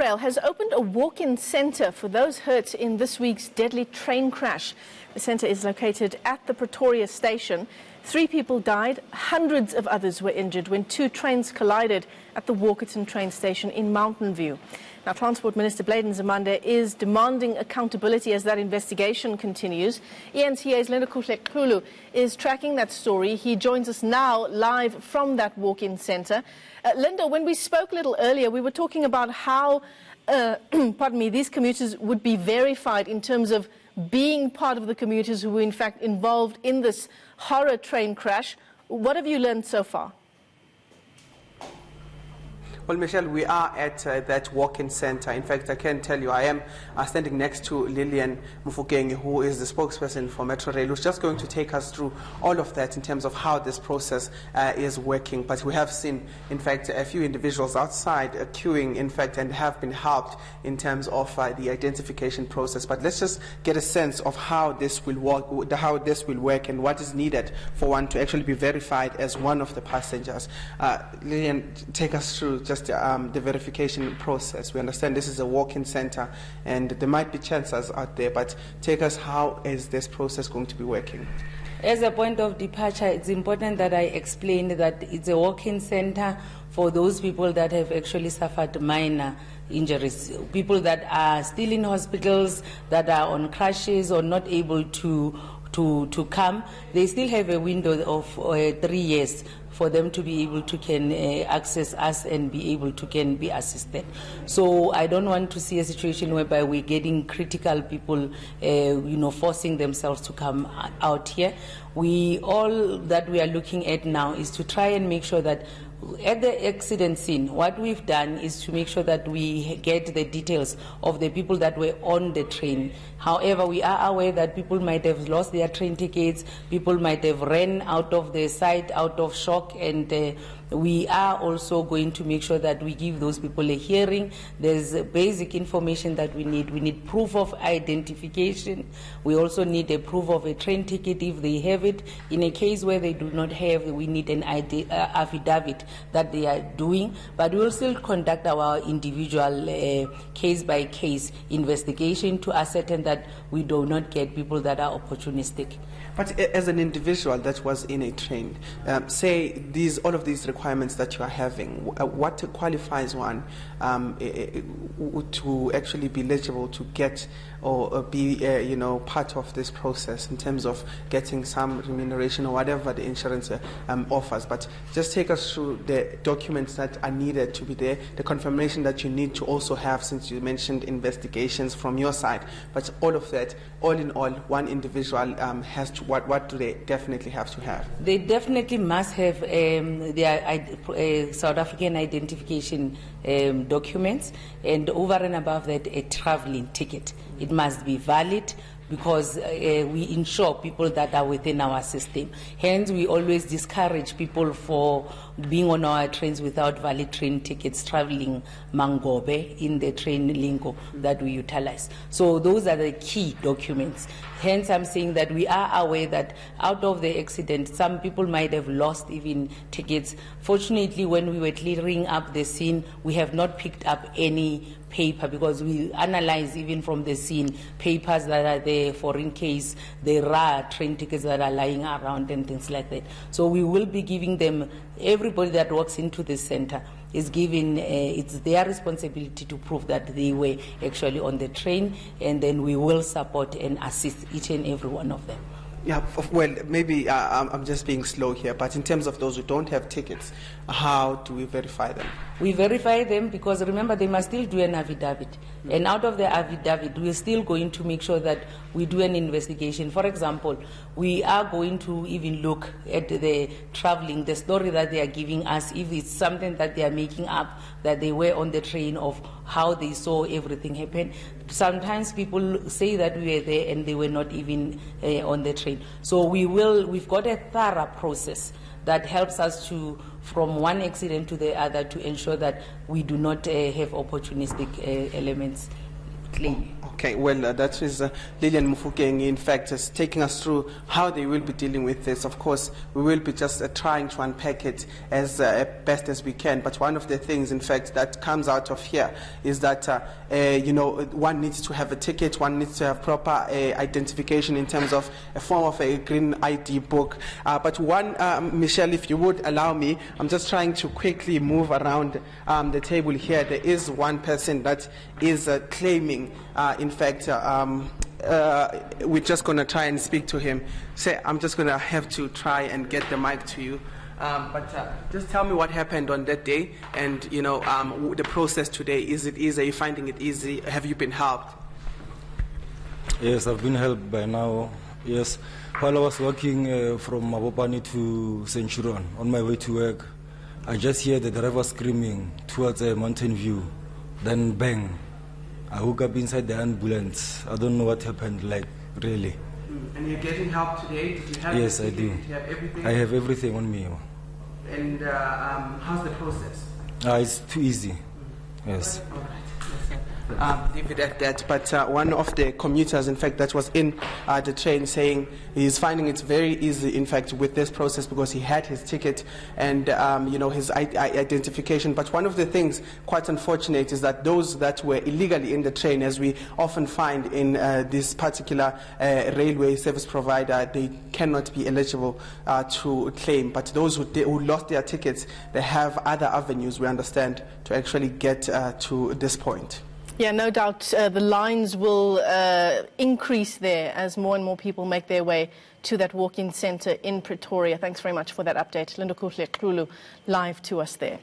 Metrorail has opened a walk-in centre for those hurt in this week's deadly train crash. The centre is located at the Pretoria station. 3 people died, hundreds of others were injured when 2 trains collided at the Walkerton train station in Mountain View. Now, Transport Minister Bladen Zamanda is demanding accountability as that investigation continues. ENCA's Linda Kuhle is tracking that story. He joins us now live from that walk-in centre. Linda, when we spoke a little earlier, we were talking about how these commuters would be verified in terms of being part of the commuters who were in fact involved in this horror train crash. What have you learned so far? Well, Michelle, we are at that walk-in centre. In fact, I can tell you I am standing next to Lillian Mufokeng, who is the spokesperson for Metrorail, who's just going to take us through all of that in terms of how this process is working. But we have seen, in fact, a few individuals outside queuing, in fact, and have been helped in terms of the identification process. But let's just get a sense of how this will work, and what is needed for one to actually be verified as one of the passengers. Lillian, take us through the verification process. We understand this is a walk-in centre and there might be chances out there, but take us, how is this process going to be working? As a point of departure, it's important that I explain that it's a walk-in centre for those people that have actually suffered minor injuries, people that are still in hospitals, that are on crashes or not able to come. They still have a window of 3 years for them to be able to access us and be able to be assisted. So I don't want to see a situation whereby we're getting critical people, forcing themselves to come out here. All that we are looking at now is to try and make sure that at the accident scene, what we've done is to make sure that we get the details of the people that were on the train. However, we are aware that people might have lost their train tickets, people might have ran out of the site out of shock, and we are also going to make sure that we give those people a hearing. There's basic information that we need. We need proof of identification. We also need a proof of a train ticket if they have it. In a case where they do not have, we need an affidavit that they are doing. But we will still conduct our individual case-by-case investigation to ascertain that we do not get people that are opportunistic. But as an individual that was in a train, say all of these requirements that you are having, what qualifies one to actually be eligible to get or be part of this process in terms of getting some remuneration or whatever the insurance offers? But just take us through the documents that are needed to be there, the confirmation that you need to also have, since you mentioned investigations from your side. But all of that, all in all, one individual has to, what do they definitely have to have? They definitely must have their South African identification documents, and over and above that, a traveling ticket. It must be valid, because we insure people that are within our system. Hence, we always discourage people for being on our trains without valid train tickets, traveling mangobe in the train lingo that we utilize. So those are the key documents. Hence, I'm saying that we are aware that out of the accident, some people might have lost even tickets. Fortunately, when we were clearing up the scene, we have not picked up any paper, because we analyze even from the scene papers that are there for in case there are train tickets that are lying around and things like that. So we will be giving them, everybody that walks into the center is given, it's their responsibility to prove that they were actually on the train, and then we will support and assist each and every one of them. Yeah, well, maybe I'm just being slow here, but in terms of those who don't have tickets, how do we verify them? We verify them because, remember, they must still do an affidavit. And out of the affidavit, we're still going to make sure that we do an investigation. For example, we are going to even look at the traveling, the story that they are giving us, if it's something that they are making up, that they were on the train, of how they saw everything happen. Sometimes people say that we were there and they were not even on the train. So we've got a thorough process that helps us to, from one accident to the other, to ensure that we do not have opportunistic elements claim. Okay, well, that is Lillian Mufokeng, in fact, is taking us through how they will be dealing with this. Of course, we will be just trying to unpack it as best as we can. But one of the things, in fact, that comes out of here is that, one needs to have a ticket, one needs to have proper identification in terms of a form of a green ID book. But Michelle, if you would allow me, I'm just trying to quickly move around the table here. There is one person that is claiming, in fact, we're just going to try and speak to him. Say, I'm just going to have to try and get the mic to you. But just tell me what happened on that day, and the process today. Is it easy? Are you finding it easy? Have you been helped? Yes, I've been helped by now. Yes, while I was walking from Mabopane to Centurion on my way to work, I just hear the driver screaming towards a mountain view. Then bang. I woke up inside the ambulance. I don't know what happened, like, really. And you're getting help today? Did you have Yes, I do. Did you have everything? I have everything on me. And how's the process? It's too easy. Yes. All right. Leave it at that. But one of the commuters, in fact, that was in the train, saying he's finding it very easy, in fact, with this process because he had his ticket and his identification. But one of the things quite unfortunate is that those that were illegally in the train, as we often find in this particular railway service provider, they cannot be eligible to claim. But those who lost their tickets, they have other avenues, we understand, to actually get to this point. Yeah, no doubt the lines will increase there as more and more people make their way to that walk-in centre in Pretoria. Thanks very much for that update. Linda Kuhle, live to us there.